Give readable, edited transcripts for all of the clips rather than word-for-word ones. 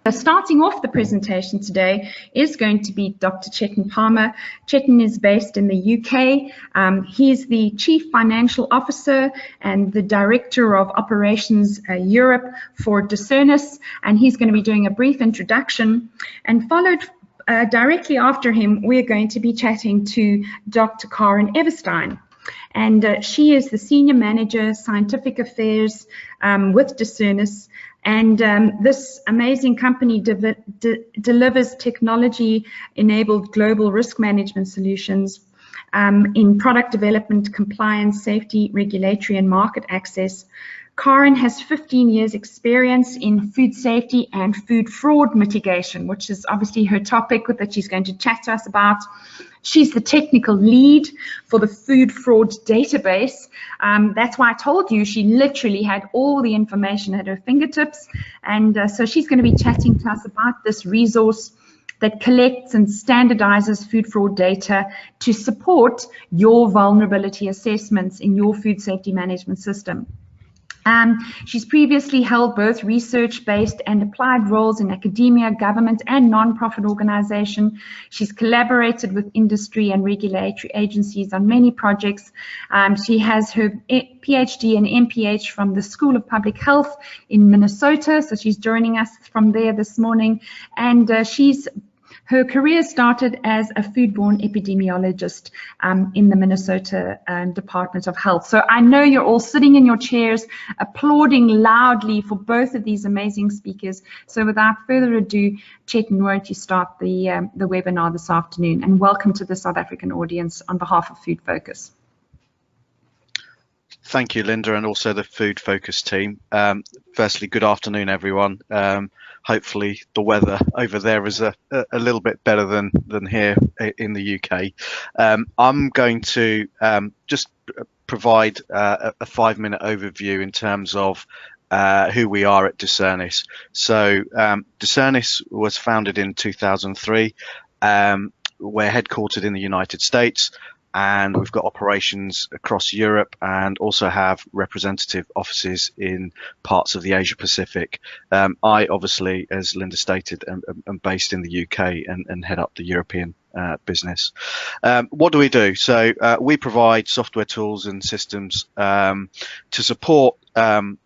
Starting off the presentation today is going to be Dr. Chetan Palmer. Chetan is based in the UK. He's the Chief Financial Officer and the Director of Operations Europe for Decernis, and he's going to be doing a brief introduction, and followed directly after him, we're going to be chatting to Dr. Karen Everstine. And she is the Senior Manager, Scientific Affairs with Decernis. And this amazing company delivers technology-enabled global risk management solutions in product development, compliance, safety, regulatory, and market access. Karen has 15 years experience in food safety and food fraud mitigation, which is obviously her topic that she's going to chat to us about. She's the technical lead for the food fraud database. That's why I told you she literally had all the information at her fingertips. And so she's going to be chatting to us about this resource that collects and standardizes food fraud data to support your vulnerability assessments in your food safety management system. She's previously held both research-based and applied roles in academia, government, and non-profit organization. She's collaborated with industry and regulatory agencies on many projects. She has her PhD and MPH from the School of Public Health in Minnesota, so she's joining us from there this morning. And her career started as a foodborne epidemiologist in the Minnesota Department of Health. So I know you're all sitting in your chairs applauding loudly for both of these amazing speakers. So without further ado, Chetan, why don't you start the webinar this afternoon, and welcome to the South African audience on behalf of Food Focus. Thank you, Linda, and also the Food Focus team. Firstly, good afternoon, everyone. Hopefully the weather over there is a little bit better than here in the UK. I'm going to just provide a 5-minute overview in terms of who we are at Decernis. So Decernis was founded in 2003. We're headquartered in the United States, and we've got operations across Europe and also have representative offices in parts of the Asia Pacific. I obviously, as Linda stated, am based in the UK and head up the European business. What do we do? So we provide software tools and systems to support the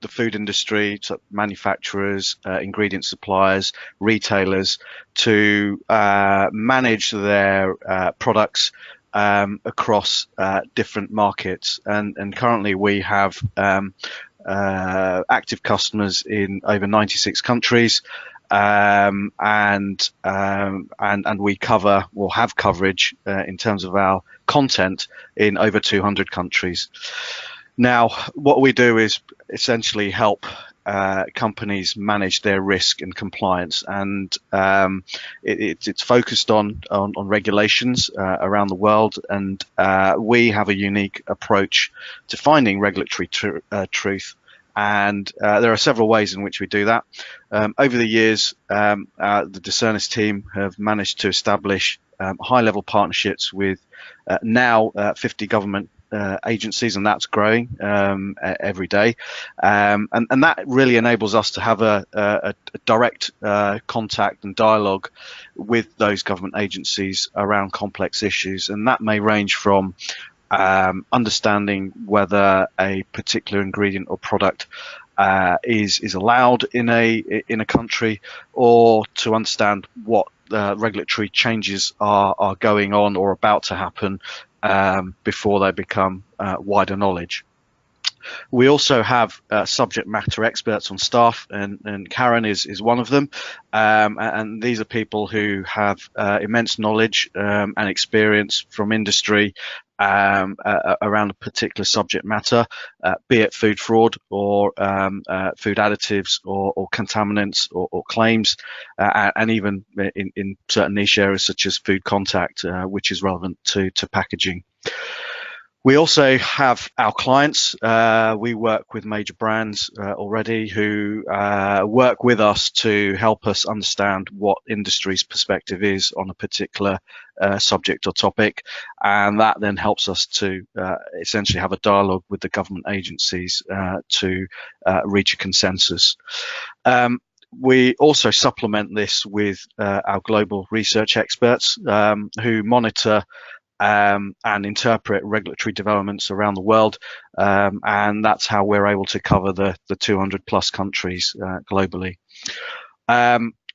food industry, so manufacturers, ingredient suppliers, retailers, to manage their products across different markets, and currently we have active customers in over 96 countries, and we cover, or have coverage in terms of our content, in over 200 countries. Now, what we do is essentially help companies manage their risk and compliance, and it's focused on regulations around the world, and we have a unique approach to finding regulatory truth, and there are several ways in which we do that. Over the years, the Decernis team have managed to establish high-level partnerships with now 50 government agencies, and that's growing every day, and that really enables us to have a direct contact and dialogue with those government agencies around complex issues, and that may range from understanding whether a particular ingredient or product is allowed in a country, or to understand what regulatory changes are going on or about to happen before they become wider knowledge. We also have subject matter experts on staff, and Karen is one of them, and these are people who have immense knowledge and experience from industry around a particular subject matter, be it food fraud or food additives or contaminants or claims, and even in certain niche areas such as food contact, which is relevant to packaging. We also have our clients. We work with major brands already who work with us to help us understand what industry's perspective is on a particular subject or topic, and that then helps us to essentially have a dialogue with the government agencies to reach a consensus. We also supplement this with our global research experts who monitor and interpret regulatory developments around the world, and that's how we're able to cover the 200 plus countries globally.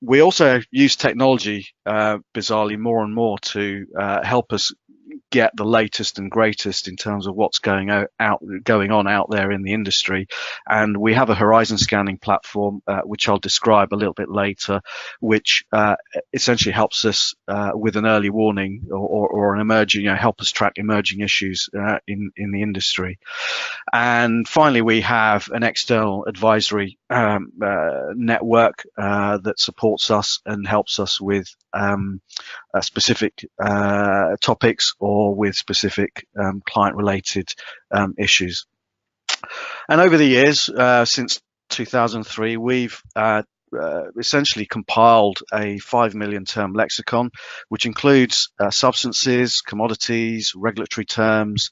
We also use technology, bizarrely, more and more to help us get the latest and greatest in terms of what's going on out there in the industry. And we have a horizon scanning platform, which I'll describe a little bit later, which essentially helps us with an early warning or an emerging, help us track emerging issues in the industry. And finally, we have an external advisory network that supports us and helps us with specific topics or with specific client-related issues. And over the years, since 2003, we've essentially compiled a 5 million term lexicon, which includes substances, commodities, regulatory terms,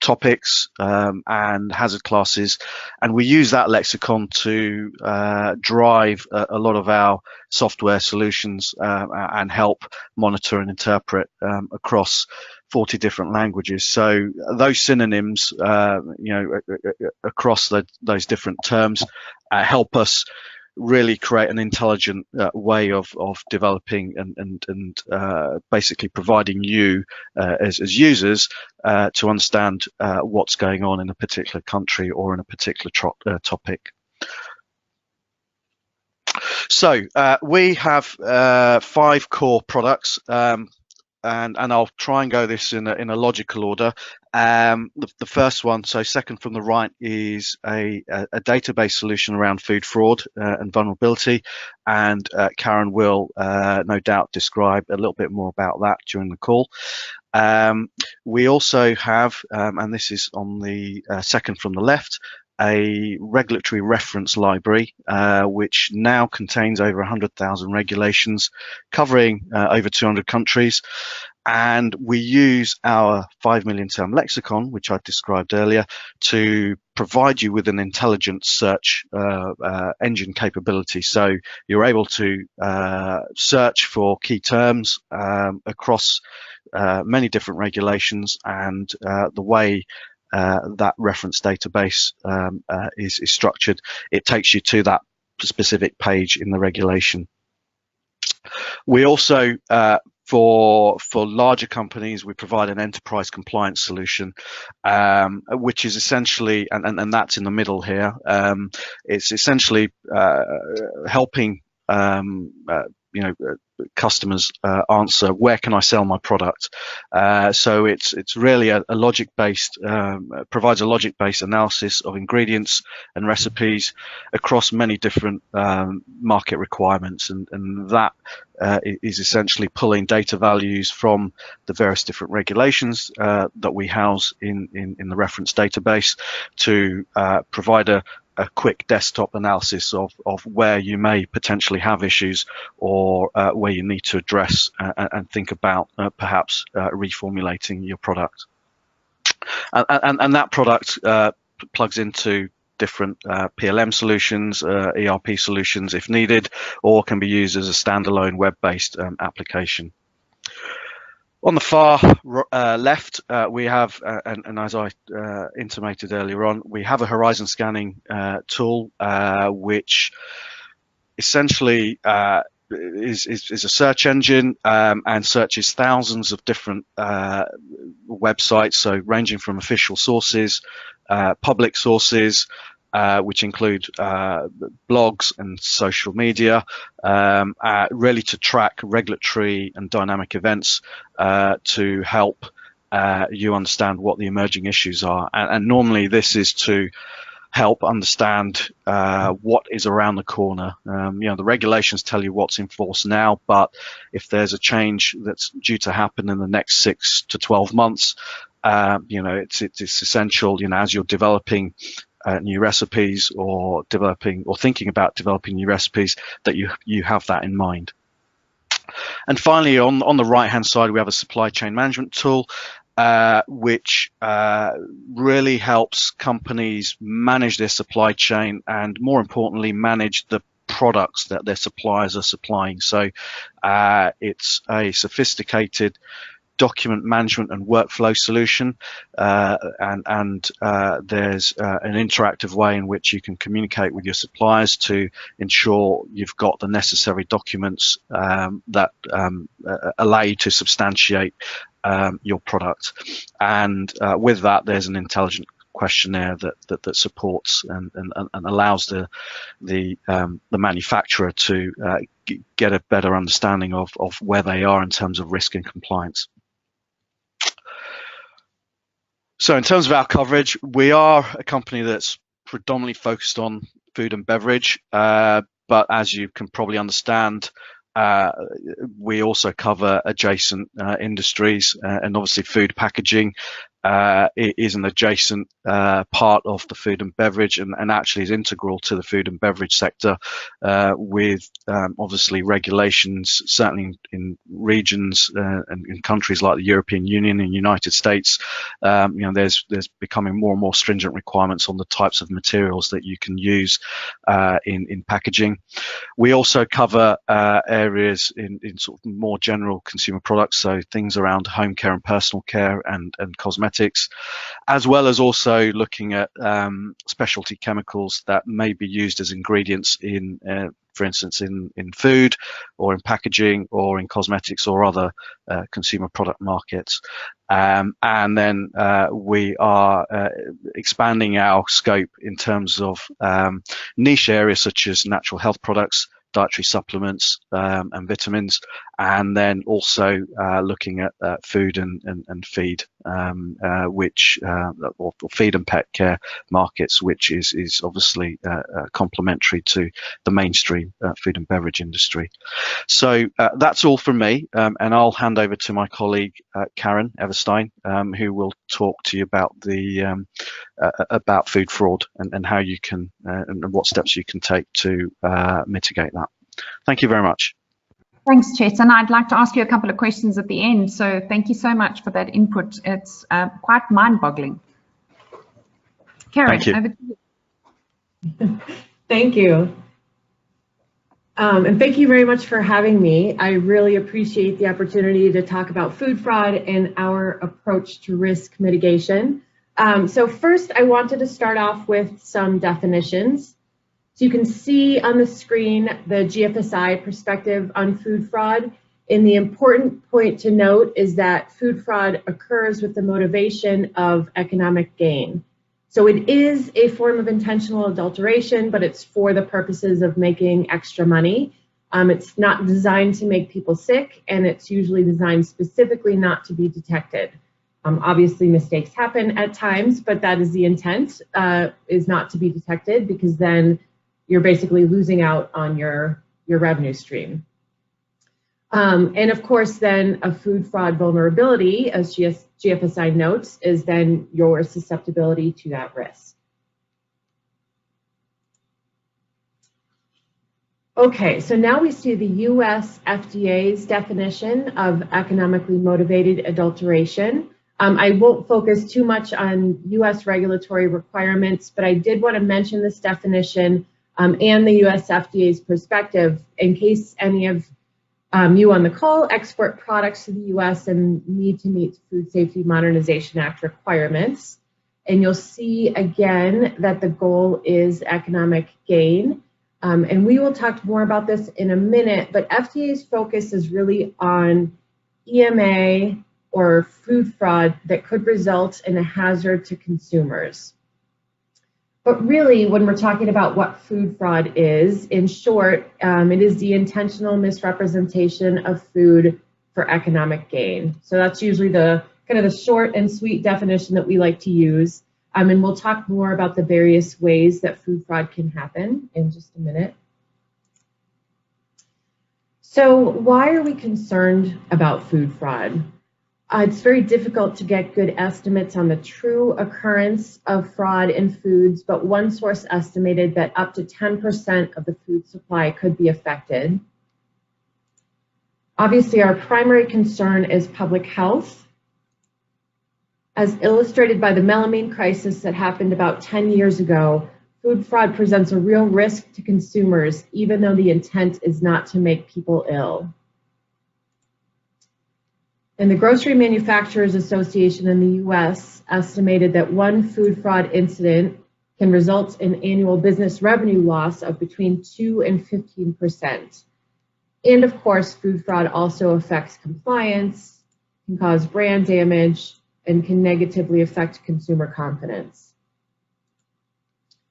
topics, and hazard classes, and we use that lexicon to drive a lot of our software solutions and help monitor and interpret across 40 different languages. So those synonyms, across those different terms, help us really create an intelligent way of developing and basically providing you as users to understand what's going on in a particular country or in a particular topic. So we have 5 core products, and I'll try and go this in a logical order. The first one, so second from the right, is a database solution around food fraud and vulnerability, and Karen will no doubt describe a little bit more about that during the call. We also have, and this is on the second from the left, a regulatory reference library, which now contains over 100,000 regulations covering over 200 countries. And we use our 5 million term lexicon, which I described earlier, to provide you with an intelligent search engine capability. So you're able to search for key terms across many different regulations, and the way that reference database is structured, it takes you to that specific page in the regulation. We also, for larger companies, we provide an enterprise compliance solution, which is essentially, and that's in the middle here, it's essentially helping customers answer, where can I sell my product? So it's really a logic-based, provides a logic-based analysis of ingredients and recipes across many different market requirements, and that is essentially pulling data values from the various different regulations that we house in the reference database to provide a quick desktop analysis of where you may potentially have issues, or where you need to address and think about perhaps reformulating your product. And that product plugs into different PLM solutions, ERP solutions if needed, or can be used as a standalone web-based application. On the far left, we have, and as I intimated earlier on, we have a horizon scanning tool, which essentially is a search engine and searches thousands of different websites, so ranging from official sources, public sources, which include blogs and social media, really to track regulatory and dynamic events to help you understand what the emerging issues are. And normally this is to help understand what is around the corner. The regulations tell you what's in force now, but if there's a change that's due to happen in the next 6 to 12 months, it's essential, as you're developing new recipes or thinking about developing new recipes, that you have that in mind. And finally, on the right hand side, we have a supply chain management tool, which really helps companies manage their supply chain, and more importantly, manage the products that their suppliers are supplying. So it's a sophisticated document management and workflow solution, and there's an interactive way in which you can communicate with your suppliers to ensure you've got the necessary documents that allow you to substantiate your product. And with that, there's an intelligent questionnaire that supports and allows the manufacturer to get a better understanding of where they are in terms of risk and compliance. So in terms of our coverage, we are a company that's predominantly focused on food and beverage, but as you can probably understand, we also cover adjacent industries, and obviously food packaging is an adjacent part of the food and beverage, and actually is integral to the food and beverage sector, with obviously regulations, certainly in regions and in countries like the European Union and United States. There's becoming more and more stringent requirements on the types of materials that you can use in packaging. We also cover areas in sort of more general consumer products, so things around home care and personal care and cosmetics, as well as also looking at specialty chemicals that may be used as ingredients in, for instance, in food or in packaging or in cosmetics or other consumer product markets. And then we are expanding our scope in terms of niche areas such as natural health products, dietary supplements and vitamins, and then also looking at food and feed, which or feed and pet care markets, which is obviously complementary to the mainstream food and beverage industry. So that's all from me, and I'll hand over to my colleague Karen Everstine, who will talk to you about the about food fraud and how you can and what steps you can take to mitigate that. Thank you very much. Thanks, Chet. And I'd like to ask you a couple of questions at the end. So thank you so much for that input. It's quite mind-boggling. Karen, over to you. Thank you. And thank you very much for having me. I really appreciate the opportunity to talk about food fraud and our approach to risk mitigation. So first, I wanted to start off with some definitions. So you can see on the screen the GFSI perspective on food fraud. And the important point to note is that food fraud occurs with the motivation of economic gain. So it is a form of intentional adulteration, but it's for the purposes of making extra money. It's not designed to make people sick, and it's usually designed specifically not to be detected. Obviously, mistakes happen at times, but that is the intent, is not to be detected, because then you're basically losing out on your revenue stream. And of course, then a food fraud vulnerability, as GFSI notes, is then your susceptibility to that risk. Okay, so now we see the US FDA's definition of economically motivated adulteration. I won't focus too much on US regulatory requirements, but I did want to mention this definition and the US FDA's perspective in case any of you on the call export products to the US and need to meet Food Safety Modernization Act requirements. And you'll see again that the goal is economic gain. And we will talk more about this in a minute, but FDA's focus is really on EMA or food fraud that could result in a hazard to consumers. But really, when we're talking about what food fraud is, in short, it is the intentional misrepresentation of food for economic gain. So that's usually the kind of the short and sweet definition that we like to use. And we'll talk more about the various ways that food fraud can happen in just a minute. So why are we concerned about food fraud? It's very difficult to get good estimates on the true occurrence of fraud in foods, but one source estimated that up to 10% of the food supply could be affected. Obviously, our primary concern is public health. As illustrated by the melamine crisis that happened about 10 years ago, food fraud presents a real risk to consumers, even though the intent is not to make people ill. And the Grocery Manufacturers Association in the US estimated that one food fraud incident can result in annual business revenue loss of between 2 and 15%. And of course, food fraud also affects compliance, can cause brand damage, and can negatively affect consumer confidence.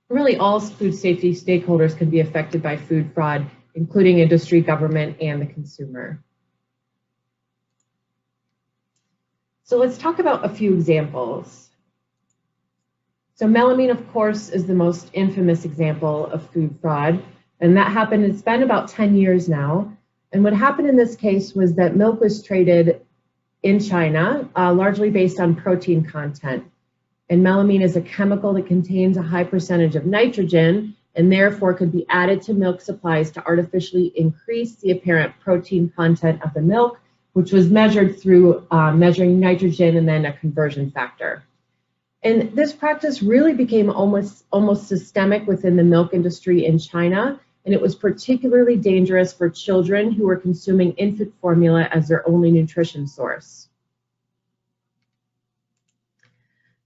Really, all food safety stakeholders can be affected by food fraud, including industry, government, and the consumer. So let's talk about a few examples. So melamine, of course, is the most infamous example of food fraud, and that happened, it's been about 10 years now. And what happened in this case was that milk was traded in China, largely based on protein content. And melamine is a chemical that contains a high percentage of nitrogen and therefore could be added to milk supplies to artificially increase the apparent protein content of the milk, which was measured through measuring nitrogen and then a conversion factor. And this practice really became almost systemic within the milk industry in China, and it was particularly dangerous for children who were consuming infant formula as their only nutrition source.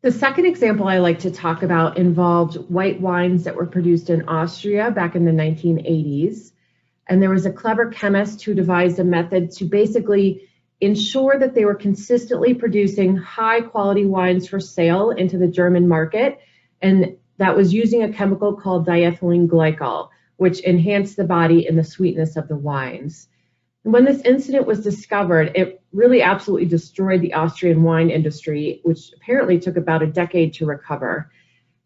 The second example I like to talk about involved white wines that were produced in Austria back in the 1980s. And there was a clever chemist who devised a method to basically ensure that they were consistently producing high quality wines for sale into the German market. And that was using a chemical called diethylene glycol, which enhanced the body and the sweetness of the wines. And when this incident was discovered, it really absolutely destroyed the Austrian wine industry, which apparently took about a decade to recover.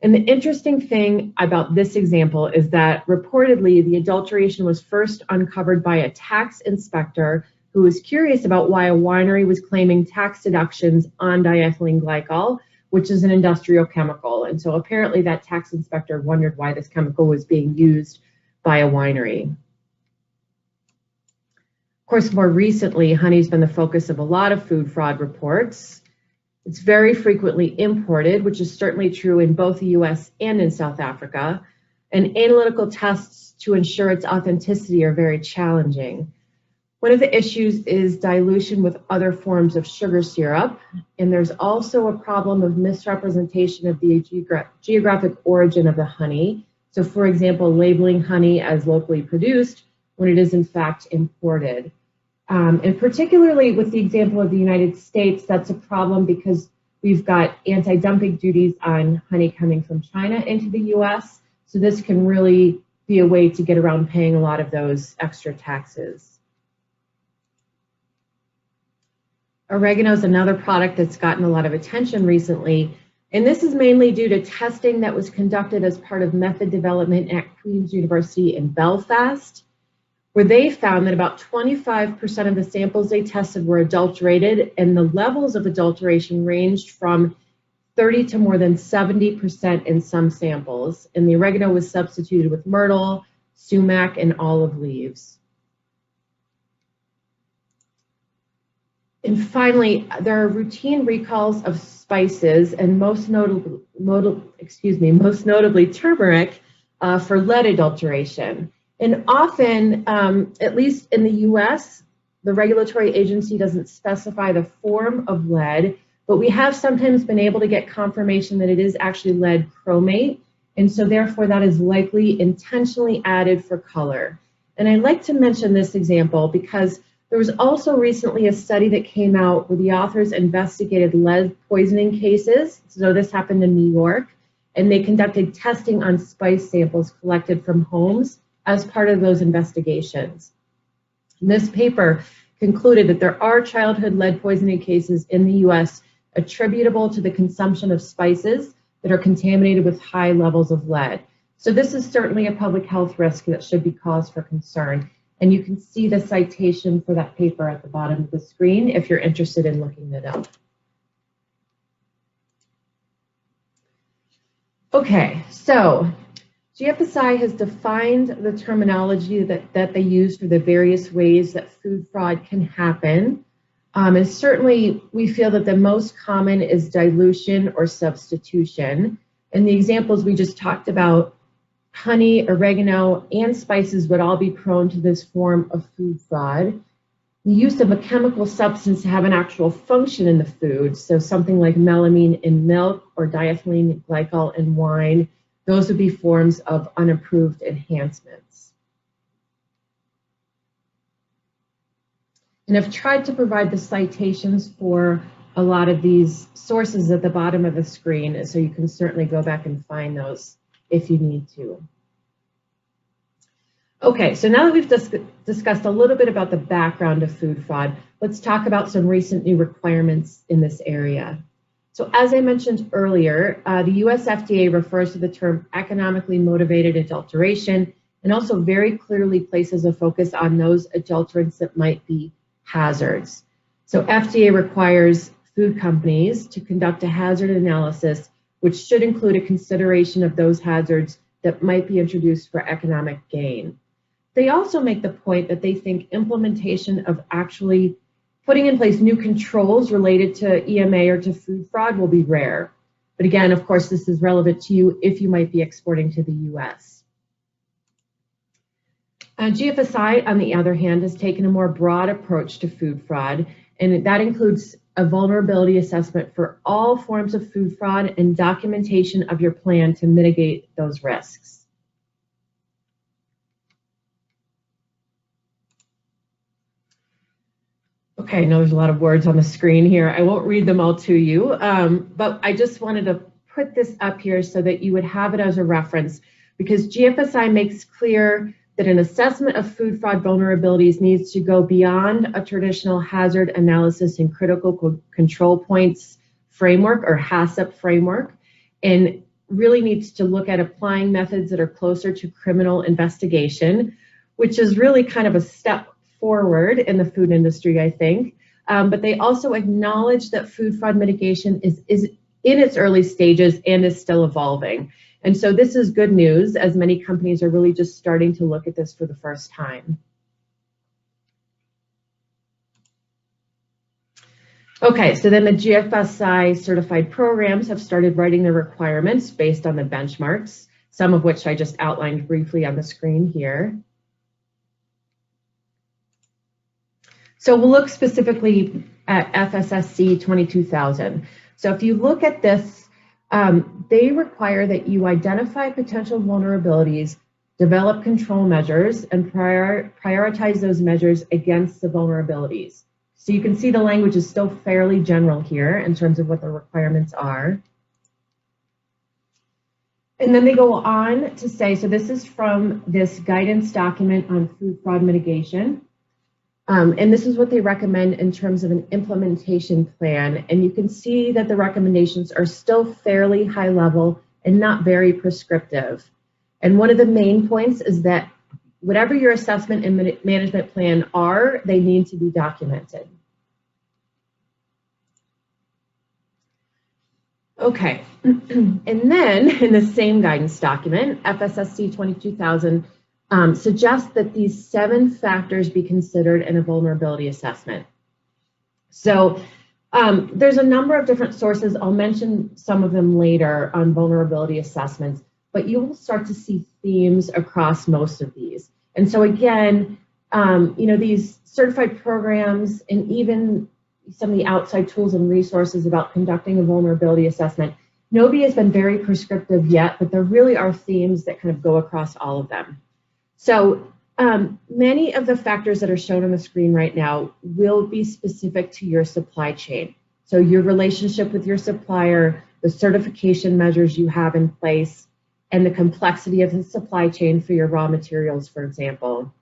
And the interesting thing about this example is that reportedly the adulteration was first uncovered by a tax inspector who was curious about why a winery was claiming tax deductions on diethylene glycol, which is an industrial chemical. And so apparently that tax inspector wondered why this chemical was being used by a winery. Of course, more recently, honey's been the focus of a lot of food fraud reports. It's very frequently imported, which is certainly true in both the US and in South Africa. And analytical tests to ensure its authenticity are very challenging. One of the issues is dilution with other forms of sugar syrup. And there's also a problem of misrepresentation of the geographic origin of the honey. So for example, labeling honey as locally produced when it is in fact imported. And particularly with the example of the United States, that's a problem because we've got anti-dumping duties on honey coming from China into the US. So this can really be a way to get around paying a lot of those extra taxes. Oregano is another product that's gotten a lot of attention recently. And this is mainly due to testing that was conducted as part of method development at Queen's University in Belfast, where they found that about 25% of the samples they tested were adulterated, and the levels of adulteration ranged from 30 to more than 70% in some samples. And the oregano was substituted with myrtle, sumac, and olive leaves. And finally, there are routine recalls of spices, and most notably turmeric for lead adulteration. And often, at least in the US, the regulatory agency doesn't specify the form of lead, but we have sometimes been able to get confirmation that it is actually lead chromate. And so therefore that is likely intentionally added for color. And I like to mention this example because there was also recently a study that came out where the authors investigated lead poisoning cases. So this happened in New York, and they conducted testing on spice samples collected from homes as part of those investigations. And this paper concluded that there are childhood lead poisoning cases in the US attributable to the consumption of spices that are contaminated with high levels of lead. So this is certainly a public health risk that should be cause for concern. And you can see the citation for that paper at the bottom of the screen if you're interested in looking it up. Okay, so GFSI has defined the terminology that they use for the various ways that food fraud can happen. And certainly we feel that the most common is dilution or substitution. And the examples we just talked about honey, oregano, and spices would all be prone to this form of food fraud. The use of a chemical substance to have an actual function in the food, so something like melamine in milk or diethylene glycol in wine, those would be forms of unapproved enhancements. And I've tried to provide the citations for a lot of these sources at the bottom of the screen, so you can certainly go back and find those if you need to. Okay, so now that we've discussed a little bit about the background of food fraud, let's talk about some recent new requirements in this area. So as I mentioned earlier, the US FDA refers to the term economically motivated adulteration and also very clearly places a focus on those adulterants that might be hazards. So FDA requires food companies to conduct a hazard analysis, which should include a consideration of those hazards that might be introduced for economic gain. They also make the point that they think implementation of actually putting in place new controls related to EMA or to food fraud will be rare. But again, of course, this is relevant to you if you might be exporting to the US. GFSI, on the other hand, has taken a more broad approach to food fraud, and that includes a vulnerability assessment for all forms of food fraud and documentation of your plan to mitigate those risks. Okay, I know there's a lot of words on the screen here. I won't read them all to you, but I just wanted to put this up here so that you would have it as a reference, because GFSI makes clear that an assessment of food fraud vulnerabilities needs to go beyond a traditional hazard analysis and critical control points framework or HACCP framework, and really needs to look at applying methods that are closer to criminal investigation, which is really kind of a step forward in the food industry, I think. But they also acknowledge that food fraud mitigation is in its early stages and is still evolving. And so this is good news, as many companies are really just starting to look at this for the first time. Okay, so then the GFSI certified programs have started writing the requirements based on the benchmarks, some of which I just outlined briefly on the screen here. So we'll look specifically at FSSC 22000. So if you look at this, they require that you identify potential vulnerabilities, develop control measures, and prioritize those measures against the vulnerabilities. So you can see the language is still fairly general here in terms of what the requirements are. And then they go on to say, so this is from this guidance document on food fraud mitigation. And this is what they recommend in terms of an implementation plan. And you can see that the recommendations are still fairly high level and not very prescriptive. And one of the main points is that whatever your assessment and management plan are, they need to be documented. Okay, and then in the same guidance document, FSSC 22000 suggests that these 7 factors be considered in a vulnerability assessment. So there's a number of different sources. I'll mention some of them later on vulnerability assessments, but you will start to see themes across most of these. And so again, these certified programs and even some of the outside tools and resources about conducting a vulnerability assessment, nobody has been very prescriptive yet, but there really are themes that kind of go across all of them. So many of the factors that are shown on the screen right now will be specific to your supply chain. So your relationship with your supplier, the certification measures you have in place, and the complexity of the supply chain for your raw materials, for example.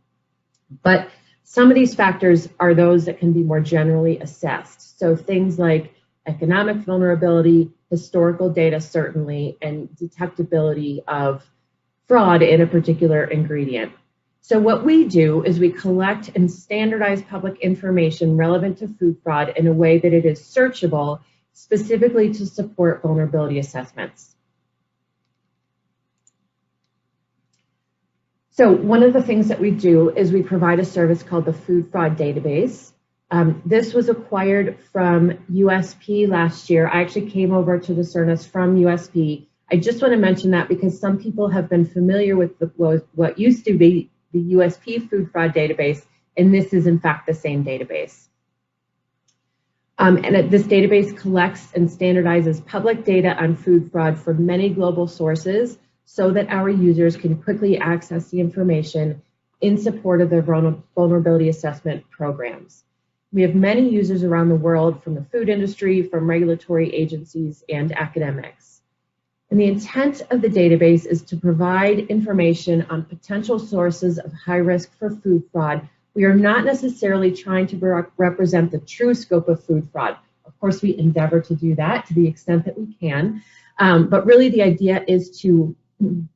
But some of these factors are those that can be more generally assessed. So things like economic vulnerability, historical data certainly, and detectability of fraud in a particular ingredient. So what we do is we collect and standardize public information relevant to food fraud in a way that it is searchable, specifically to support vulnerability assessments. So one of the things that we do is we provide a service called the Food Fraud Database. This was acquired from USP last year. I actually came over to Decernis from USP I just want to mention that because some people have been familiar with what used to be the USP food fraud database, and this is in fact the same database. This database collects and standardizes public data on food fraud from many global sources so that our users can quickly access the information in support of their vulnerability assessment programs. We have many users around the world from the food industry, from regulatory agencies, and academics. And the intent of the database is to provide information on potential sources of high risk for food fraud. We are not necessarily trying to represent the true scope of food fraud. Of course, we endeavor to do that to the extent that we can, but really the idea is to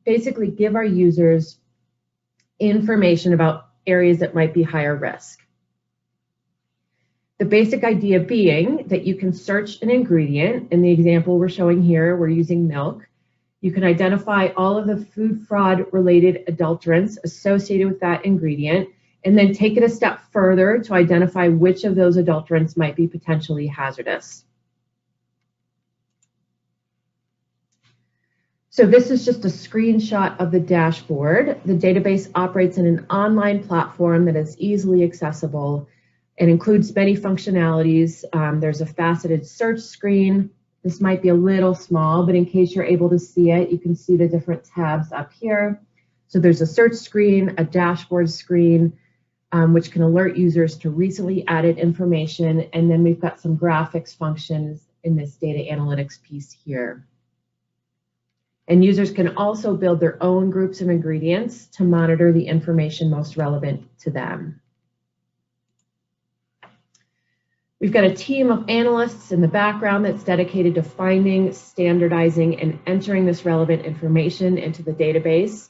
basically give our users information about areas that might be higher risk. The basic idea being that you can search an ingredient. In the example we're showing here, we're using milk. You can identify all of the food fraud related adulterants associated with that ingredient, and then take it a step further to identify which of those adulterants might be potentially hazardous. So this is just a screenshot of the dashboard. The database operates in an online platform that is easily accessible and includes many functionalities. There's a faceted search screen. This might be a little small, but in case you're able to see it, you can see the different tabs up here. So there's a search screen, a dashboard screen, which can alert users to recently added information. And then we've got some graphics functions in this data analytics piece here. And users can also build their own groups of ingredients to monitor the information most relevant to them. We've got a team of analysts in the background that's dedicated to finding, standardizing, and entering this relevant information into the database.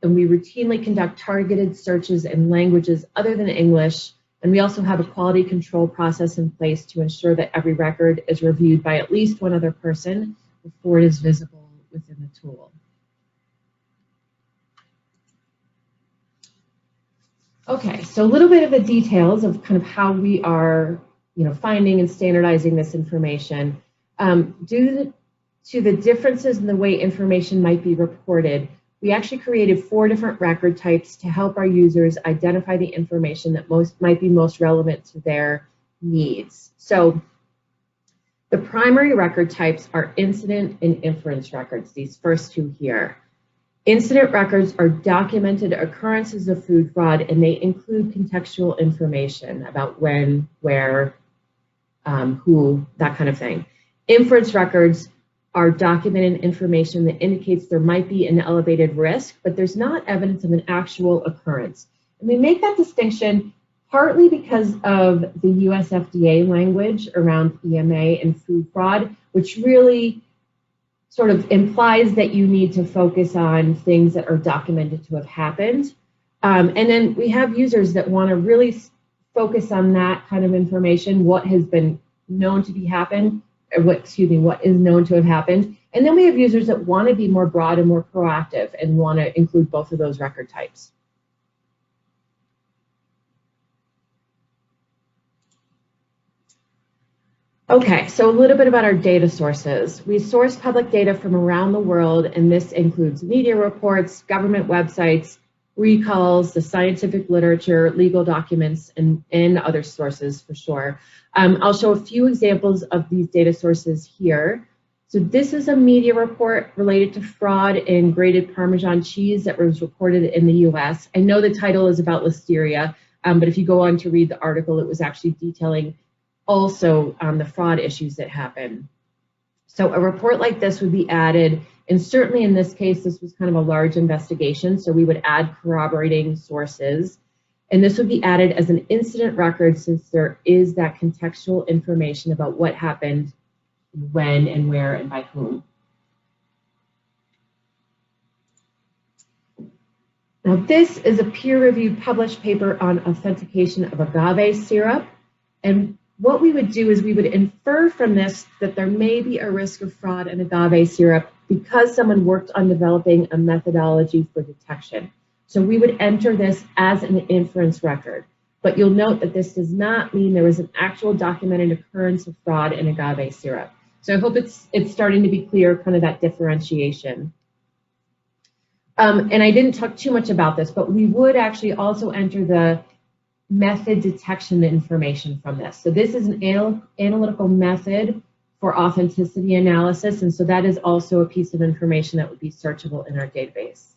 And we routinely conduct targeted searches in languages other than English. And we also have a quality control process in place to ensure that every record is reviewed by at least one other person before it is visible within the tool. Okay, so a little bit of the details of kind of how we are finding and standardizing this information. Due to the differences in the way information might be reported, we actually created 4 different record types to help our users identify the information that might be most relevant to their needs. So the primary record types are incident and inference records, these first 2 here. Incident records are documented occurrences of food fraud, and they include contextual information about when, where, who, that kind of thing. Inference records are documented information that indicates there might be an elevated risk, but there's not evidence of an actual occurrence. And we make that distinction partly because of the US FDA language around EMA and food fraud, which really sort of implies that you need to focus on things that are documented to have happened. And then we have users that want to really focus on that kind of information, what has been known to be happened, or what is known to have happened. And then we have users that want to be more broad and more proactive and want to include both of those record types. Okay, so a little bit about our data sources. We source public data from around the world, and this includes media reports, government websites, recalls, the scientific literature, legal documents, and other sources for sure. I'll show a few examples of these data sources here. So this is a media report related to fraud in grated Parmesan cheese that was reported in the US. I know the title is about listeria, but if you go on to read the article, it was actually detailing also the fraud issues that happen. So a report like this would be added, and certainly in this case, this was kind of a large investigation, so we would add corroborating sources. And this would be added as an incident record since there is that contextual information about what happened, when and where and by whom. Now this is a peer-reviewed published paper on authentication of agave syrup. And what we would do is we would infer from this that there may be a risk of fraud in agave syrup because someone worked on developing a methodology for detection. So we would enter this as an inference record. But you'll note that this does not mean there was an actual documented occurrence of fraud in agave syrup. So I hope it's starting to be clear, kind of that differentiation. And I didn't talk too much about this, but we would actually also enter the method detection information from this. So this is an analytical method for authenticity analysis, and so that is also a piece of information that would be searchable in our database.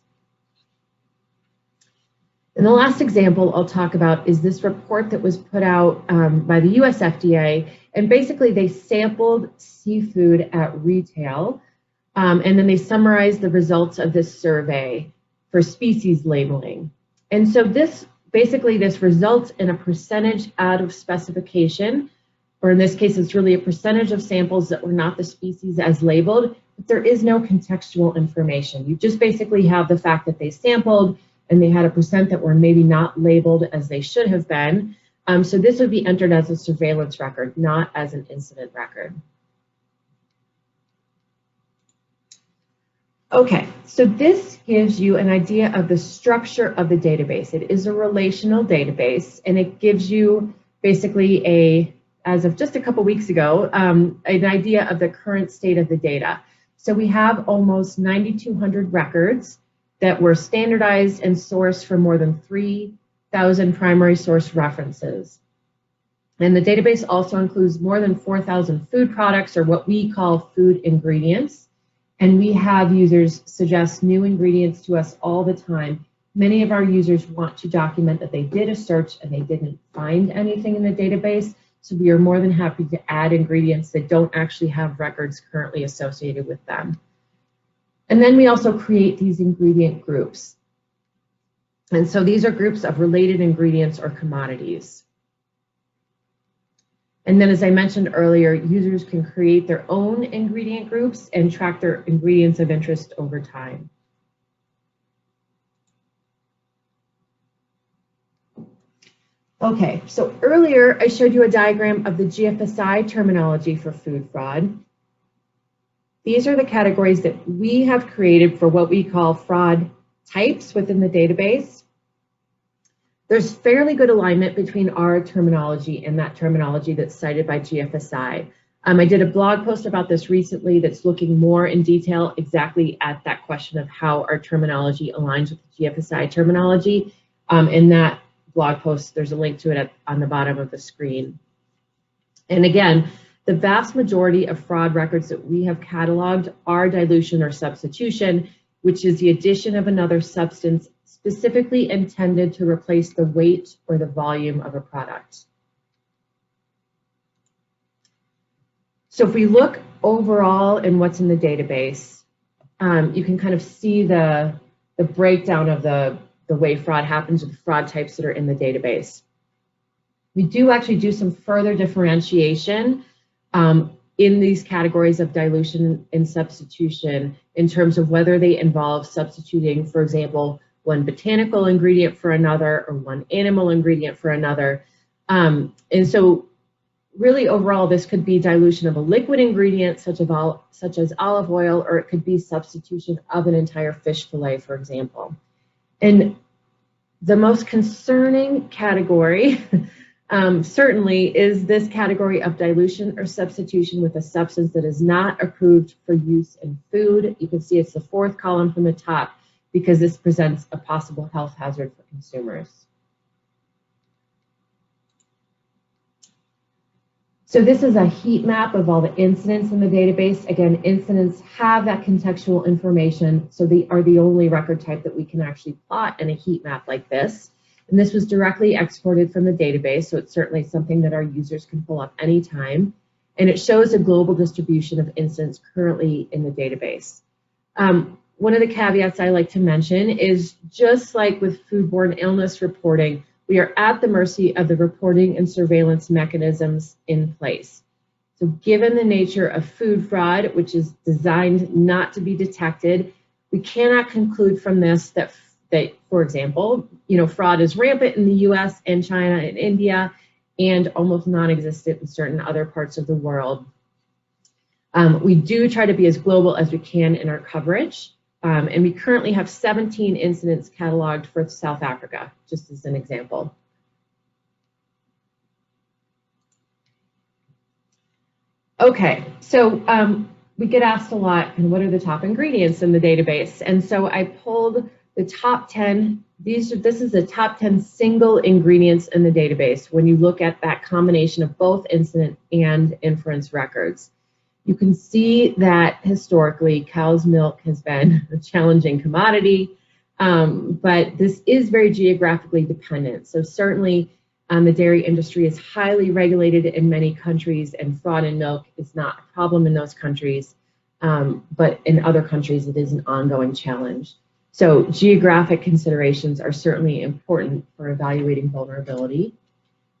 And the last example I'll talk about is this report that was put out by the US FDA, and basically they sampled seafood at retail, and then they summarized the results of this survey for species labeling. And so this results in a percentage out of specification, or in this case, it's really a percentage of samples that were not the species as labeled, but there is no contextual information. You just basically have the fact that they sampled and they had a percent that were maybe not labeled as they should have been. So this would be entered as a surveillance record, not as an incident record. Okay, so this gives you an idea of the structure of the database. It is a relational database, and it gives you basically as of just a couple weeks ago, an idea of the current state of the data. So we have almost 9,200 records that were standardized and sourced from more than 3,000 primary source references. And the database also includes more than 4,000 food products, or what we call food ingredients. And we have users suggest new ingredients to us all the time. Many of our users want to document that they did a search and they didn't find anything in the database. So we are more than happy to add ingredients that don't actually have records currently associated with them. And then we also create these ingredient groups. And so these are groups of related ingredients or commodities. And then, as I mentioned earlier, users can create their own ingredient groups and track their ingredients of interest over time. Okay, so earlier I showed you a diagram of the GFSI terminology for food fraud. These are the categories that we have created for what we call fraud types within the database. There's fairly good alignment between our terminology and that terminology that's cited by GFSI. I did a blog post about this recently that's looking more in detail exactly at that question of how our terminology aligns with the GFSI terminology. In that blog post, there's a link to it on the bottom of the screen. And again, the vast majority of fraud records that we have cataloged are dilution or substitution, which is the addition of another substance specifically intended to replace the weight or the volume of a product. So if we look overall in what's in the database, you can kind of see the breakdown of the way fraud happens with fraud types that are in the database. We do actually do some further differentiation in these categories of dilution and substitution in terms of whether they involve substituting, for example, one botanical ingredient for another or one animal ingredient for another. And so really overall, this could be dilution of a liquid ingredient such as olive oil, or it could be substitution of an entire fish fillet, for example. And the most concerning category certainly is this category of dilution or substitution with a substance that is not approved for use in food. You can see it's the fourth column from the top because this presents a possible health hazard for consumers. So this is a heat map of all the incidents in the database. Again, incidents have that contextual information, so they are the only record type that we can actually plot in a heat map like this. And this was directly exported from the database, so it's certainly something that our users can pull up anytime. And it shows a global distribution of incidents currently in the database. One of the caveats I like to mention is, just like with foodborne illness reporting, we are at the mercy of the reporting and surveillance mechanisms in place. So given the nature of food fraud, which is designed not to be detected, we cannot conclude from this that for example, fraud is rampant in the US and China and India and almost non-existent in certain other parts of the world. We do try to be as global as we can in our coverage. And we currently have 17 incidents cataloged for South Africa, just as an example. Okay, so we get asked a lot, and what are the top ingredients in the database? And so I pulled the top 10. This is the top 10 single ingredients in the database when you look at that combination of both incident and inference records. You can see that historically cow's milk has been a challenging commodity, but this is very geographically dependent. So certainly the dairy industry is highly regulated in many countries, and fraud in milk is not a problem in those countries, but in other countries it is an ongoing challenge. So geographic considerations are certainly important for evaluating vulnerability.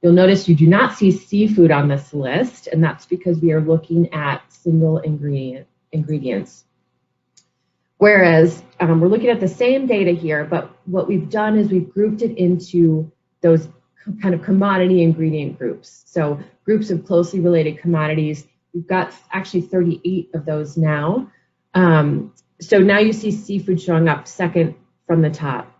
You'll notice you do not see seafood on this list, and that's because we are looking at single ingredients. Whereas we're looking at the same data here, but what we've done is we've grouped it into those kind of commodity ingredient groups. So groups of closely related commodities. We've got actually 38 of those now. So now you see seafood showing up second from the top.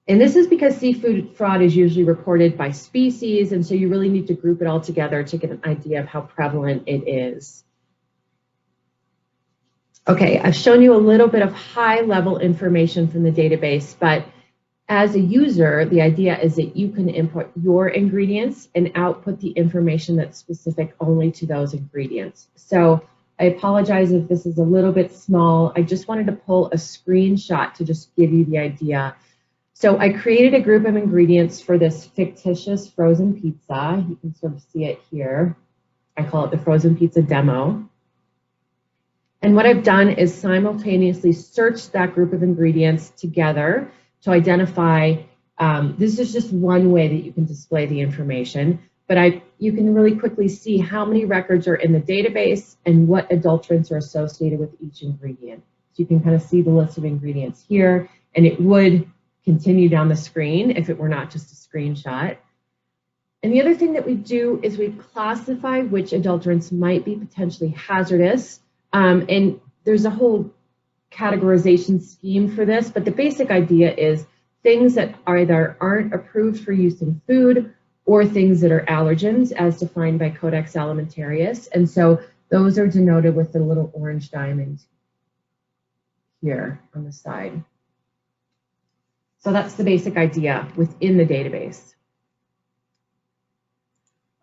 And this is because seafood fraud is usually reported by species, and so you really need to group it all together to get an idea of how prevalent it is. Okay, I've shown you a little bit of high-level information from the database, but as a user, the idea is that you can input your ingredients and output the information that's specific only to those ingredients. So I apologize if this is a little bit small. I just wanted to pull a screenshot to just give you the idea. So I created a group of ingredients for this fictitious frozen pizza. You can sort of see it here. I call it the frozen pizza demo. And what I've done is simultaneously search that group of ingredients together to identify, this is just one way that you can display the information, but you can really quickly see how many records are in the database and what adulterants are associated with each ingredient. So you can kind of see the list of ingredients here, and it would continue down the screen if it were not just a screenshot. And the other thing that we do is we classify which adulterants might be potentially hazardous, and there's a whole categorization scheme for this, but the basic idea is things that either aren't approved for use in food or things that are allergens as defined by Codex Alimentarius. And so those are denoted with the little orange diamond here on the side. So that's the basic idea within the database.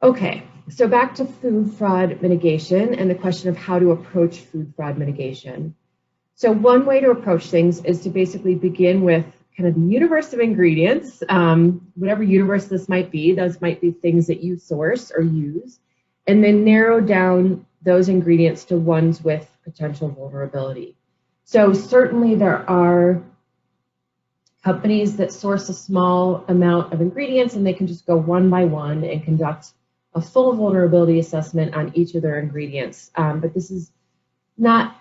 Okay, so back to food fraud mitigation and the question of how to approach food fraud mitigation. So one way to approach things is to basically begin with kind of the universe of ingredients, whatever universe this might be, those might be things that you source or use, and then narrow down those ingredients to ones with potential vulnerability. So certainly there are companies that source a small amount of ingredients and they can just go one by one and conduct a full vulnerability assessment on each of their ingredients. But this is not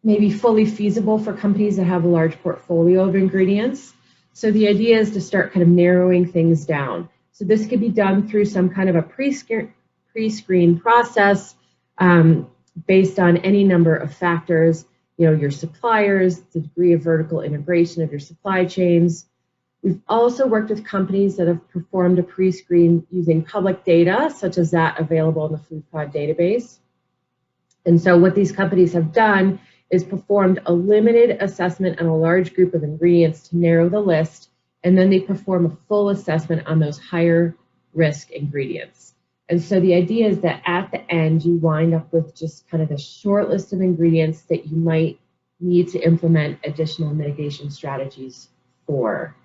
maybe fully feasible for companies that have a large portfolio of ingredients. So the idea is to start kind of narrowing things down. So this could be done through some kind of a pre-screen process based on any number of factors, you know, your suppliers, the degree of vertical integration of your supply chains. We've also worked with companies that have performed a pre-screen using public data, such as that available in the food fraud database. And so what these companies have done is performed a limited assessment on a large group of ingredients to narrow the list, and then they perform a full assessment on those higher risk ingredients. And so the idea is that at the end, you wind up with just kind of the short list of ingredients that you might need to implement additional mitigation strategies for.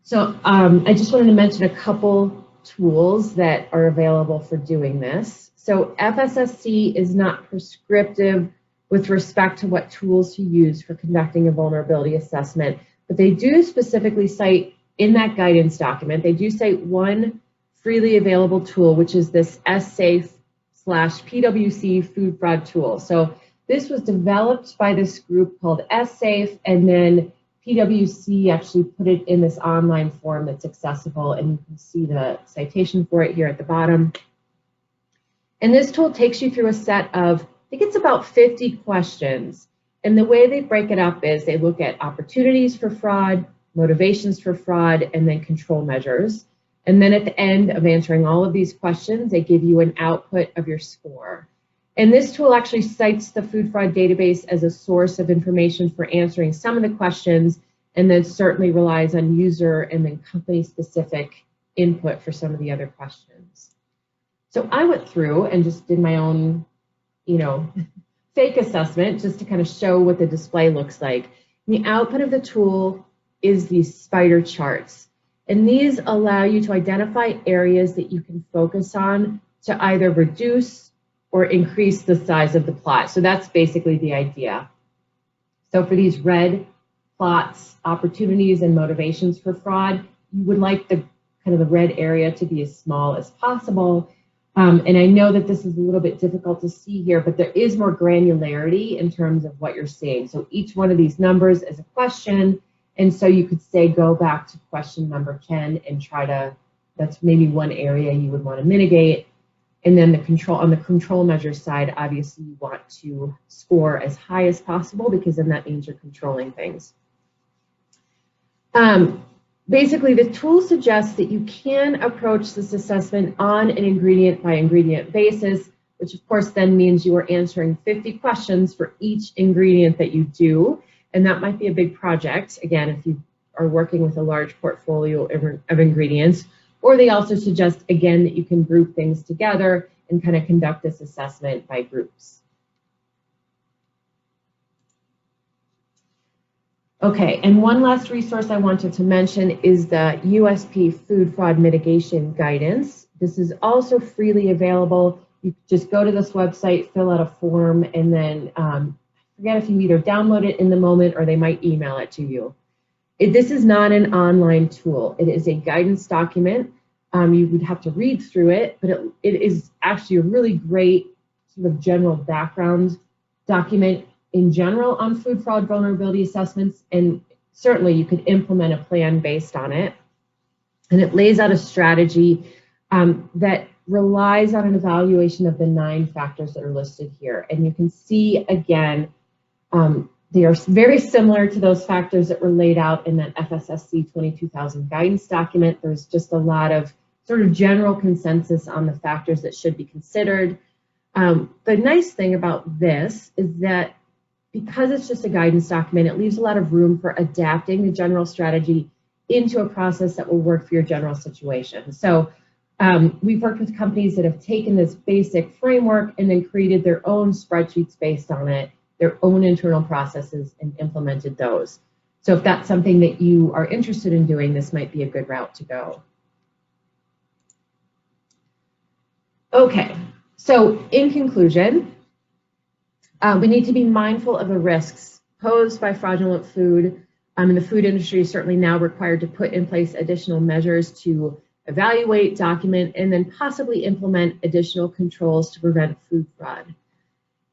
So I just wanted to mention a couple tools that are available for doing this. So FSSC is not prescriptive with respect to what tools to use for conducting a vulnerability assessment, but they do specifically cite in that guidance document, they do cite one freely available tool, which is this SSafe/PwC food fraud tool. So this was developed by this group called SSafe, and then PwC actually put it in this online form that's accessible, and you can see the citation for it here at the bottom. And this tool takes you through a set of, I think it's about 50 questions. And the way they break it up is they look at opportunities for fraud, motivations for fraud, and then control measures. And then at the end of answering all of these questions, they give you an output of your score. And this tool actually cites the food fraud database as a source of information for answering some of the questions, and then certainly relies on user and then company specific input for some of the other questions. So I went through and just did my own, fake assessment just to kind of show what the display looks like. And the output of the tool is these spider charts. And these allow you to identify areas that you can focus on to either reduce or increase the size of the plot. So that's basically the idea. So for these red plots, opportunities and motivations for fraud, you would like the kind of the red area to be as small as possible. And I know that this is a little bit difficult to see here, but there is more granularity in terms of what you're seeing. So each one of these numbers is a question. And so you could say, go back to question number 10 and try to, that's maybe one area you would want to mitigate. And then on the control measure side, obviously you want to score as high as possible because then that means you're controlling things. Basically, the tool suggests that you can approach this assessment on an ingredient by ingredient basis, which of course then means you are answering 50 questions for each ingredient that you do. And that might be a big project, again, if you are working with a large portfolio of ingredients. Or they also suggest, again, that you can group things together and kind of conduct this assessment by groups. Okay, and one last resource I wanted to mention is the USP Food Fraud Mitigation Guidance. This is also freely available. You just go to this website, fill out a form, and then forget if you either download it in the moment or they might email it to you. This is not an online tool. It is a guidance document. You would have to read through it, but it is actually a really great sort of general background document in general on food fraud vulnerability assessments, and certainly you could implement a plan based on it. And it lays out a strategy that relies on an evaluation of the 9 factors that are listed here. And you can see, again, they are very similar to those factors that were laid out in that FSSC 22,000 guidance document. There's just a lot of sort of general consensus on the factors that should be considered. The nice thing about this is that because it's just a guidance document, it leaves a lot of room for adapting the general strategy into a process that will work for your general situation. So we've worked with companies that have taken this basic framework and then created their own spreadsheets based on it, their own internal processes, and implemented those. So if that's something that you are interested in doing, this might be a good route to go. Okay, so in conclusion, we need to be mindful of the risks posed by fraudulent food. And the food industry is certainly now required to put in place additional measures to evaluate, document, and then possibly implement additional controls to prevent food fraud.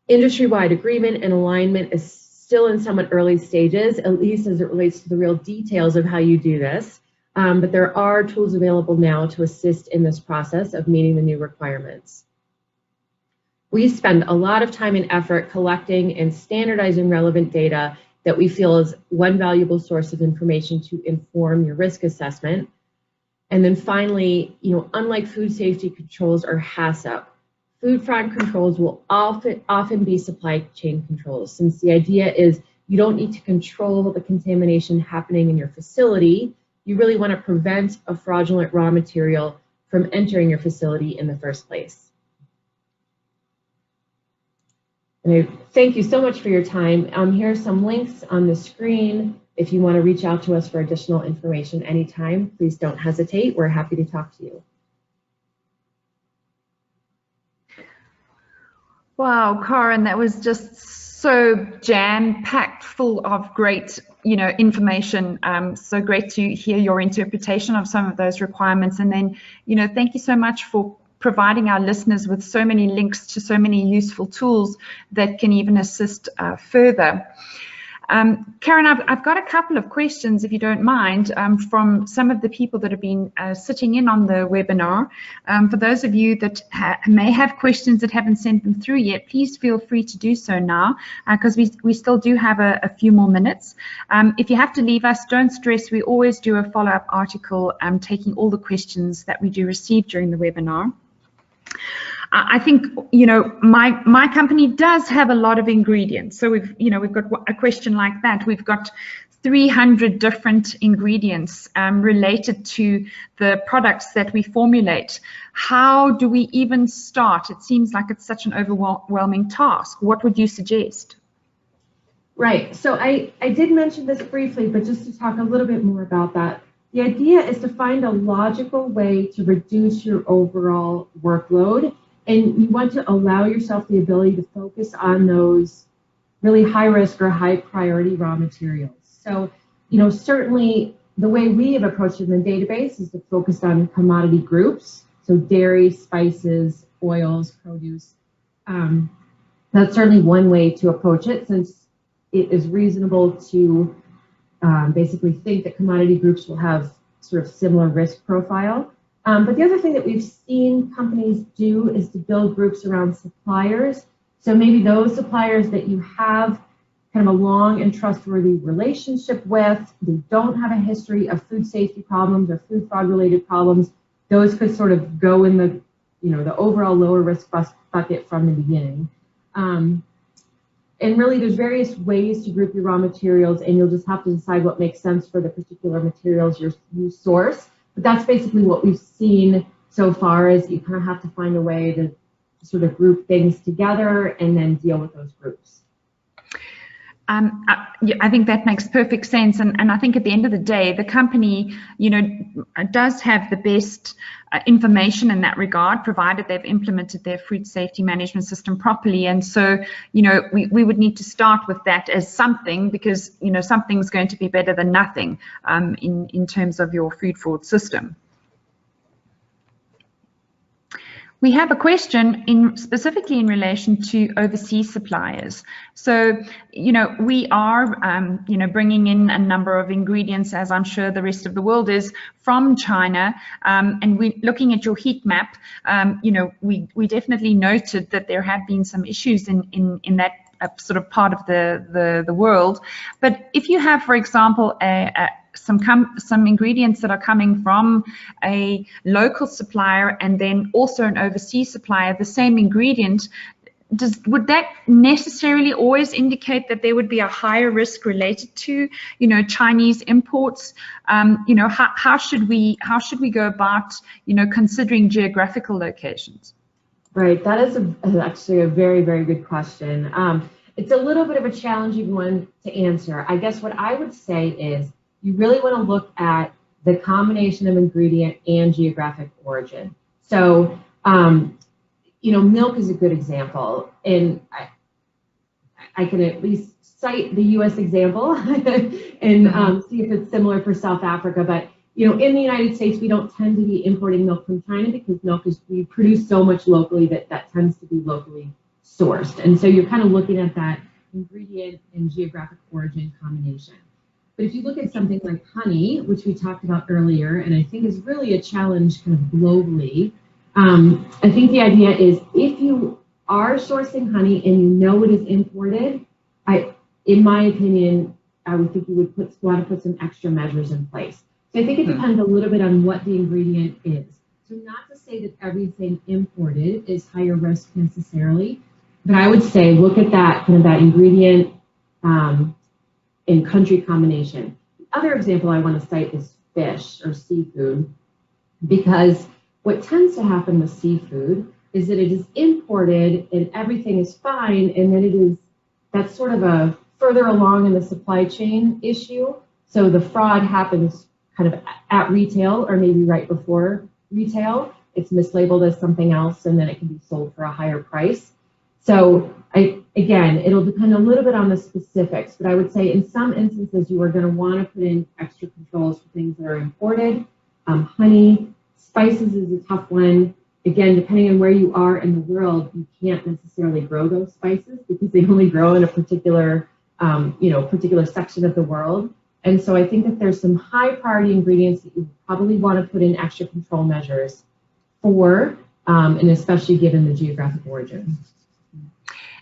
Industry-wide agreement and alignment is still in somewhat early stages, at least as it relates to the real details of how you do this. But there are tools available now to assist in this process of meeting the new requirements. We spend a lot of time and effort collecting and standardizing relevant data that we feel is one valuable source of information to inform your risk assessment. And then finally, unlike food safety controls or HACCP, food fraud controls will often be supply chain controls, since the idea is you don't need to control the contamination happening in your facility. You really want to prevent a fraudulent raw material from entering your facility in the first place. And I thank you so much for your time. Here are some links on the screen. If you want to reach out to us for additional information anytime, please don't hesitate. We're happy to talk to you. Wow, Karen, that was just so jam-packed full of great, information. So great to hear your interpretation of some of those requirements. And then, thank you so much for providing our listeners with so many links to so many useful tools that can even assist further. Karen, I've got a couple of questions, if you don't mind, from some of the people that have been sitting in on the webinar. For those of you that may have questions that haven't sent them through yet, please feel free to do so now, because we still do have a few more minutes. If you have to leave us, don't stress. We always do a follow-up article taking all the questions that we do receive during the webinar. I think, my company does have a lot of ingredients. So we've got a question like that. We've got 300 different ingredients related to the products that we formulate. How do we even start? It seems like it's such an overwhelming task. What would you suggest? Right. So I did mention this briefly, but just to talk a little bit more about that. The idea is to find a logical way to reduce your overall workload. And you want to allow yourself the ability to focus on those really high risk or high priority raw materials. So, certainly the way we have approached it in the database is to focus on commodity groups. So dairy, spices, oils, produce. That's certainly one way to approach it, since it is reasonable to basically think that commodity groups will have sort of similar risk profile. But the other thing that we've seen companies do is to build groups around suppliers. So maybe those suppliers that you have kind of a long and trustworthy relationship with, they don't have a history of food safety problems or food fraud related problems, those could sort of go in the, the overall lower risk bucket from the beginning. And really there's various ways to group your raw materials, and you'll just have to decide what makes sense for the particular materials you source. But that's basically what we've seen so far, is you kind of have to find a way to sort of group things together and then deal with those groups. I think that makes perfect sense, and I think at the end of the day, the company, does have the best information in that regard, provided they've implemented their food safety management system properly. And so, we would need to start with that as something, because something's going to be better than nothing in terms of your food fraud system. We have a question specifically in relation to overseas suppliers. So, we are, bringing in a number of ingredients, as I'm sure the rest of the world is, from China. And we're looking at your heat map. We definitely noted that there have been some issues in that sort of part of the world. But if you have, for example, some ingredients that are coming from a local supplier and then also an overseas supplier, the same ingredient, would that necessarily always indicate that there would be a higher risk related to, Chinese imports? How should we go about, considering geographical locations? Right, that is actually a very, very good question. It's a little bit of a challenging one to answer. I guess what I would say is, you really want to look at the combination of ingredient and geographic origin. So, milk is a good example, and I can at least cite the U.S. example and see if it's similar for South Africa. But in the United States, we don't tend to be importing milk from China, because we produce so much locally that tends to be locally sourced. And so you're kind of looking at that ingredient and geographic origin combination. But if you look at something like honey, which we talked about earlier, and I think is really a challenge kind of globally, I think the idea is, if you are sourcing honey and you know it is imported, in my opinion, I would think you would want to put some extra measures in place. So I think it depends a little bit on what the ingredient is. So not to say that everything imported is higher risk necessarily, but I would say look at that kind of that ingredient in country combination. The other example I want to cite is fish or seafood, because what tends to happen with seafood is that it is imported and everything is fine, and then that's sort of a further along in the supply chain issue. So the fraud happens kind of at retail, or maybe right before retail. It's mislabeled as something else, and then it can be sold for a higher price. So again, it'll depend a little bit on the specifics, but I would say in some instances you are going to want to put in extra controls for things that are imported. Honey, spices is a tough one. Again, depending on where you are in the world, you can't necessarily grow those spices because they only grow in a particular particular section of the world. And so I think that there's some high priority ingredients that you probably want to put in extra control measures for, and especially given the geographic origin.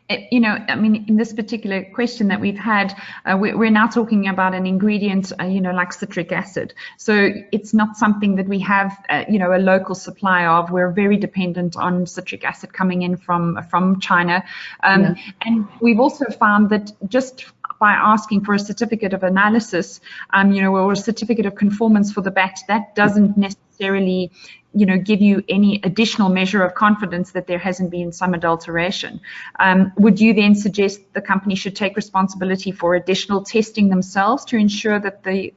I mean, in this particular question that we've had, we're now talking about an ingredient, like citric acid. So it's not something that we have, a local supply of. We're very dependent on citric acid coming in from China. And we've also found that just by asking for a certificate of analysis, or a certificate of conformance for the batch, that doesn't necessarily give you any additional measure of confidence that there hasn't been some adulteration. Would you then suggest the company should take responsibility for additional testing themselves to ensure that the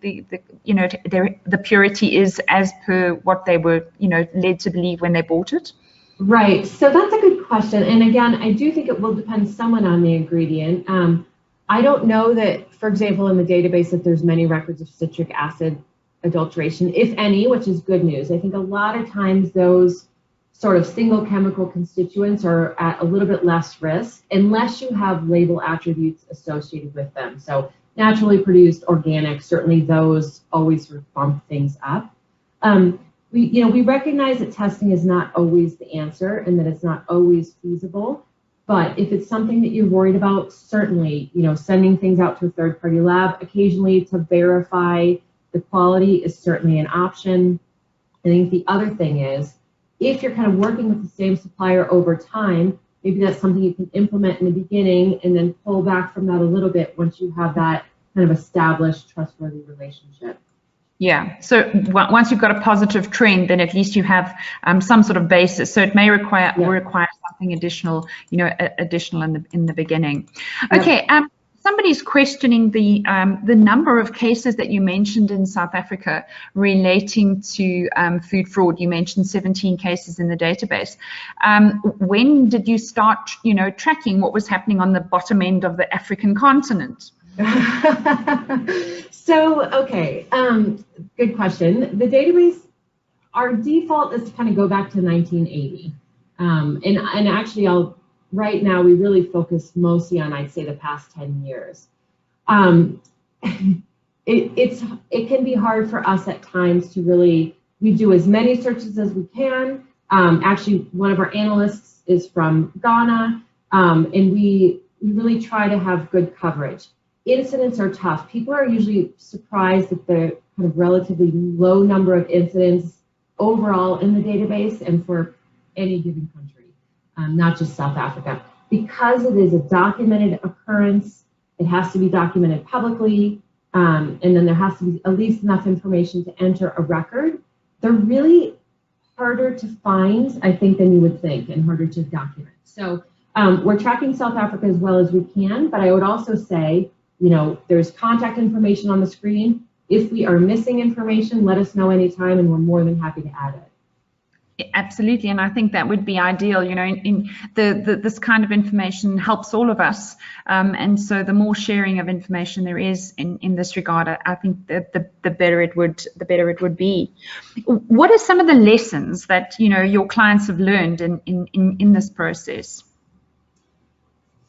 purity is as per what they were led to believe when they bought it? Right. So that's a good question. And again, I do think it will depend somewhat on the ingredient. I don't know that, for example, in the database, that there's many records of citric acid adulteration, if any, which is good news. I think a lot of times those sort of single chemical constituents are at a little bit less risk unless you have label attributes associated with them. So naturally produced, organic, certainly those always sort of bump things up. We recognize that testing is not always the answer and that it's not always feasible. But if it's something that you're worried about, certainly, sending things out to a third-party lab occasionally to verify the quality is certainly an option. I think the other thing is, if you're kind of working with the same supplier over time, maybe that's something you can implement in the beginning and then pull back from that a little bit once you have that kind of established, trustworthy relationship. Yeah, so once you've got a positive trend, then at least you have some sort of basis. So it may require something additional, additional in the beginning. Okay. Somebody's questioning the number of cases that you mentioned in South Africa relating to food fraud. You mentioned 17 cases in the database. When did you start, tracking what was happening on the bottom end of the African continent? Good question. The database, our default is to kind of go back to 1980. And actually, right now, we really focus mostly on, I'd say, the past 10 years. It can be hard for us at times to we do as many searches as we can. Actually, one of our analysts is from Ghana, and we really try to have good coverage. Incidents are tough. People are usually surprised at the kind of relatively low number of incidents overall in the database and for any given country. Not just South Africa. Because it is a documented occurrence, it has to be documented publicly, and then there has to be at least enough information to enter a record. They're really harder to find, I think, than you would think, and harder to document. So we're tracking South Africa as well as we can, but I would also say, there's contact information on the screen. If we are missing information, let us know anytime, and we're more than happy to add it. Absolutely, and I think that would be ideal. This kind of information helps all of us, and so the more sharing of information there is in this regard, I think the better it would be. What are some of the lessons that your clients have learned in this process?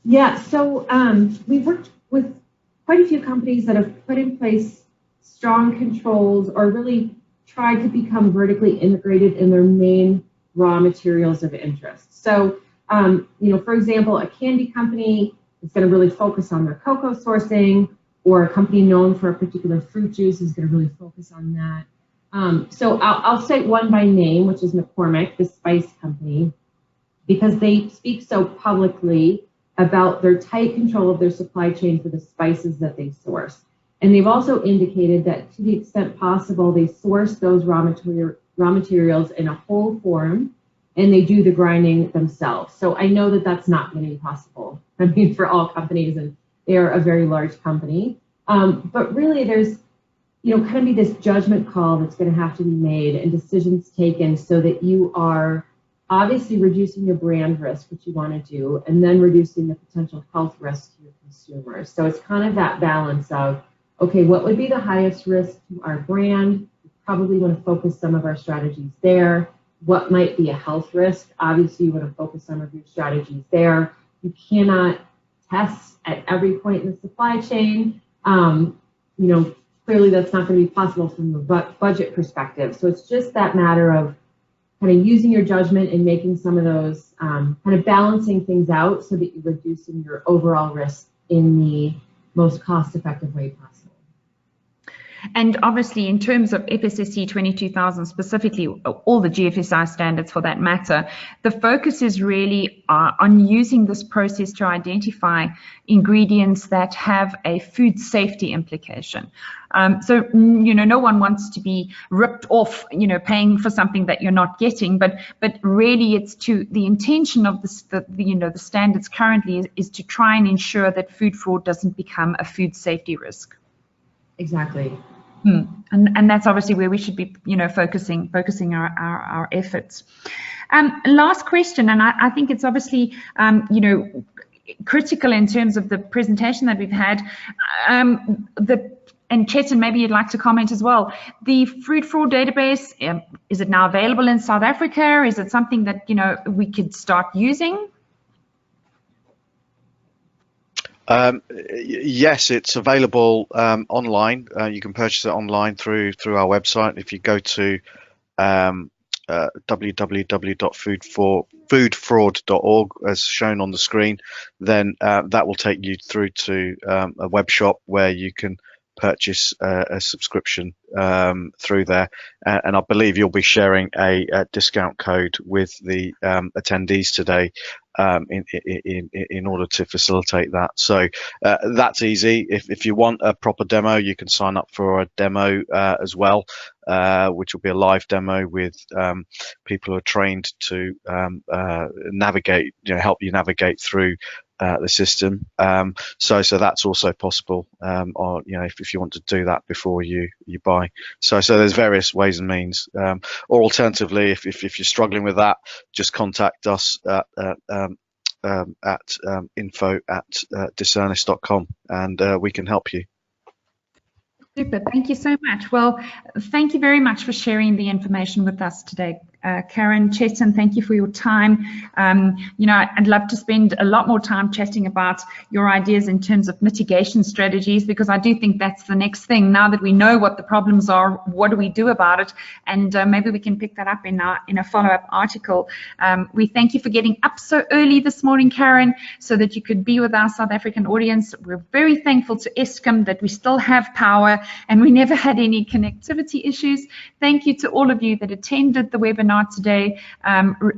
Yeah, so we've worked with quite a few companies that have put in place strong controls or really tried to become vertically integrated in their main raw materials of interest. So, for example, a candy company is going to really focus on their cocoa sourcing, or a company known for a particular fruit juice is going to really focus on that. So I'll cite one by name, which is McCormick, the spice company, because they speak so publicly about their tight control of their supply chain for the spices that they source. And they've also indicated that to the extent possible, they source those raw materials in a whole form, and they do the grinding themselves. So I know that that's not going to be possible, for all companies, and they are a very large company. But really, there's, kind of be this judgment call that's going to have to be made and decisions taken so that you are obviously reducing your brand risk, which you want to do, and then reducing the potential health risk to your consumers. So it's kind of that balance of, okay, what would be the highest risk to our brand? We probably want to focus some of our strategies there. What might be a health risk? Obviously, you want to focus some of your strategies there. You cannot tests at every point in the supply chain. Clearly that's not going to be possible from a budget perspective. So it's just that matter of kind of using your judgment and making some of those kind of balancing things out so that you're reducing your overall risk in the most cost-effective way possible. And obviously, in terms of FSSC 22000 specifically, all the GFSI standards for that matter, the focus is really on using this process to identify ingredients that have a food safety implication. So, no one wants to be ripped off, paying for something that you're not getting, but really it's the intention of the standards currently is to try and ensure that food fraud doesn't become a food safety risk. Exactly. And that's obviously where we should be, focusing our efforts. Last question, and I think it's obviously, critical in terms of the presentation that we've had. And Chetan, maybe you'd like to comment as well. The food fraud database, is it now available in South Africa? Is it something that, we could start using? Yes, it's available online. You can purchase it online through our website. If you go to www.foodfraud.org, as shown on the screen, then that will take you through to a web shop where you can purchase a subscription through there, and I believe you'll be sharing a discount code with the attendees today in order to facilitate that. So that's easy. If you want a proper demo, you can sign up for a demo as well, which will be a live demo with people who are trained to navigate, help you navigate through the system. So that's also possible, or if you want to do that before you buy. So there's various ways and means, or alternatively, if you're struggling with that, just contact us at info@decernis.com, and we can help you. Super, thank you so much. Well, thank you very much for sharing the information with us today. Karen, Chetan, thank you for your time. I'd love to spend a lot more time chatting about your ideas in terms of mitigation strategies, because I do think that's the next thing. Now that we know what the problems are, what do we do about it? And maybe we can pick that up in a follow-up article. We thank you for getting up so early this morning, Karen, so that you could be with our South African audience. We're very thankful to Eskom that we still have power and we never had any connectivity issues. Thank you to all of you that attended the webinar today.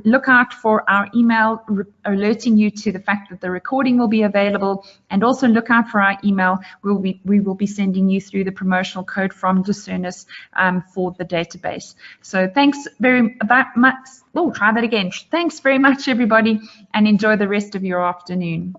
Look out for our email alerting you to the fact that the recording will be available, and also look out for our email. We will be sending you through the promotional code from Decernis for the database. So thanks very much. Oh, try that again. Thanks very much, everybody, and enjoy the rest of your afternoon.